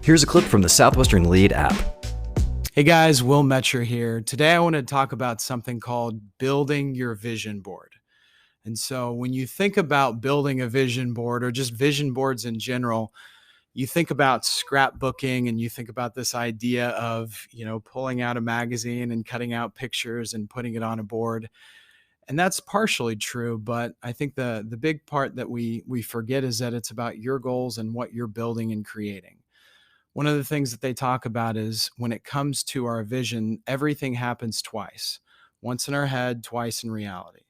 Here's a clip from the Southwestern Lead app. Hey guys, Will Metscher here. Today I want to talk about something called building your vision board. And so when you think about building a vision board or just vision boards in general, you think about scrapbooking and you think about this idea of, pulling out a magazine and cutting out pictures and putting it on a board. And that's partially true, but I think the big part that we forget is that it's about your goals and what you're building and creating. One of the things that they talk about is when it comes to our vision, everything happens twice, once in our head, twice in reality.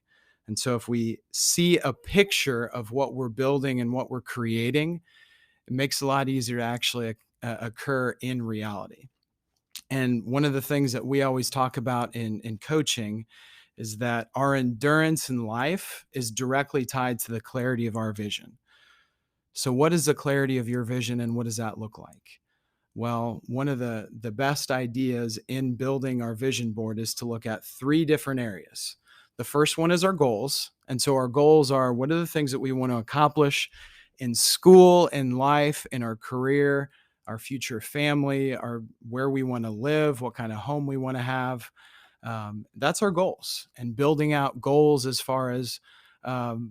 And so if we see a picture of what we're building and what we're creating, it makes it a lot easier to actually occur in reality. And one of the things that we always talk about in coaching is that our endurance in life is directly tied to the clarity of our vision. So what is the clarity of your vision and what does that look like? Well, one of the best ideas in building our vision board is to look at three different areas. The first one is our goals. And so our goals are, what are the things that we want to accomplish in school, in life, in our career, our future family, where we want to live, what kind of home we want to have. That's our goals, and building out goals as far as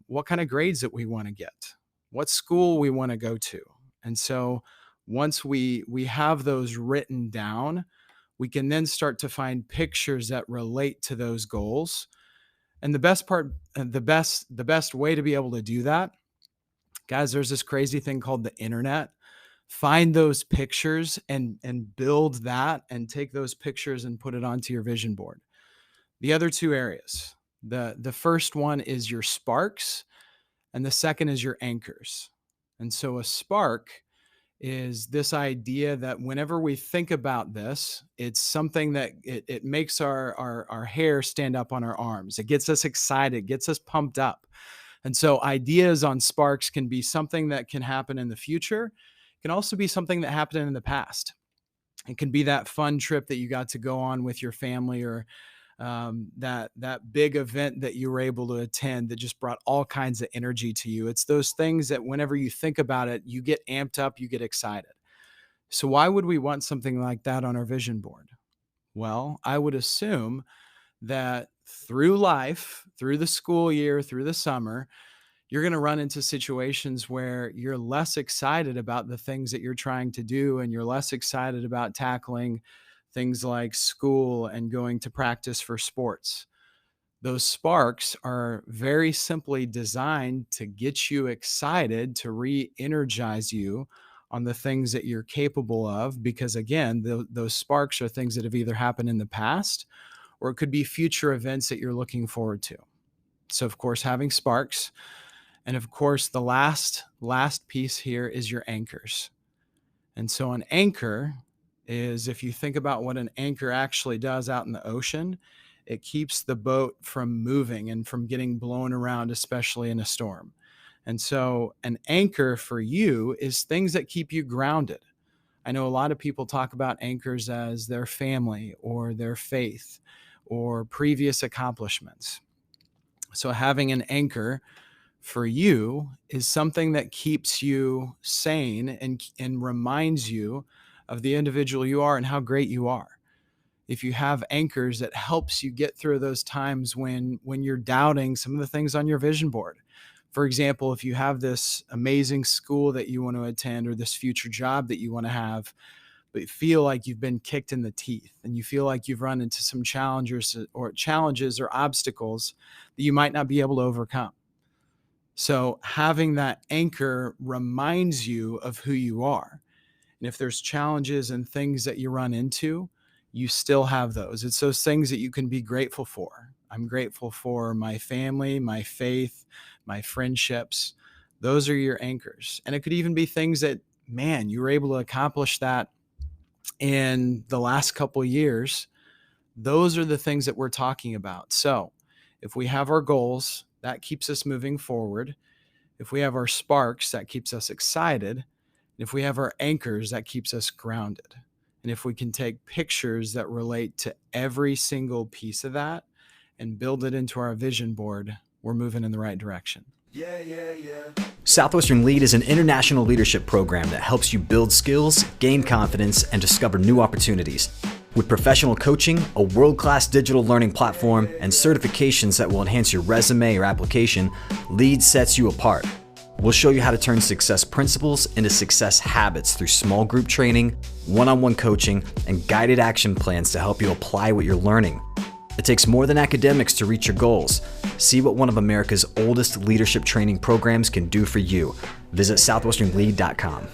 what kind of grades that we want to get, what school we want to go to. And so once we have those written down, we can then start to find pictures that relate to those goals. And the best part, the best way to be able to do that, guys, there's this crazy thing called the internet. Find those pictures and build that and take those pictures and put it onto your vision board. The other two areas, the first one is your sparks and the second is your anchors. And so a spark is this idea that whenever we think about this, it's something that it makes our hair stand up on our arms. It gets us excited, gets us pumped up. And so ideas on sparks can be something that can happen in the future. It can also be something that happened in the past. It can be that fun trip that you got to go on with your family, or that big event that you were able to attend that just brought all kinds of energy to you. It's those things that whenever you think about it, you get amped up, you get excited. So why would we want something like that on our vision board? Well, I would assume that through life, through the school year, through the summer, you're going to run into situations where you're less excited about the things that you're trying to do, and you're less excited about tackling things like school and going to practice for sports. Those sparks are very simply designed to get you excited, to re-energize you on the things that you're capable of, because again, those sparks are things that have either happened in the past or it could be future events that you're looking forward to. So of course, having sparks. And of course, the last piece here is your anchors. And so an anchor is, if you think about what an anchor actually does out in the ocean, it keeps the boat from moving and from getting blown around, especially in a storm. And so an anchor for you is things that keep you grounded. I know a lot of people talk about anchors as their family or their faith or previous accomplishments. So having an anchor for you is something that keeps you sane and reminds you of the individual you are and how great you are. If you have anchors, that helps you get through those times when you're doubting some of the things on your vision board. For example, if you have this amazing school that you want to attend or this future job that you want to have, but you feel like you've been kicked in the teeth and you feel like you've run into some challenges or obstacles that you might not be able to overcome. So having that anchor reminds you of who you are. And if there's challenges and things that you run into, you still have those. It's those things that you can be grateful for. I'm grateful for my family, my faith, my friendships. Those are your anchors. And it could even be things that, man, you were able to accomplish that in the last couple of years. Those are the things that we're talking about. So if we have our goals, that keeps us moving forward. If we have our sparks, that keeps us excited. And if we have our anchors, that keeps us grounded. And if we can take pictures that relate to every single piece of that and build it into our vision board, we're moving in the right direction. Southwestern Lead is an international leadership program that helps you build skills, gain confidence, and discover new opportunities. With professional coaching, a world-class digital learning platform, and certifications that will enhance your resume or application, Lead sets you apart. We'll show you how to turn success principles into success habits through small group training, one-on-one coaching, and guided action plans to help you apply what you're learning. It takes more than academics to reach your goals. See what one of America's oldest leadership training programs can do for you. Visit southwesternlead.com.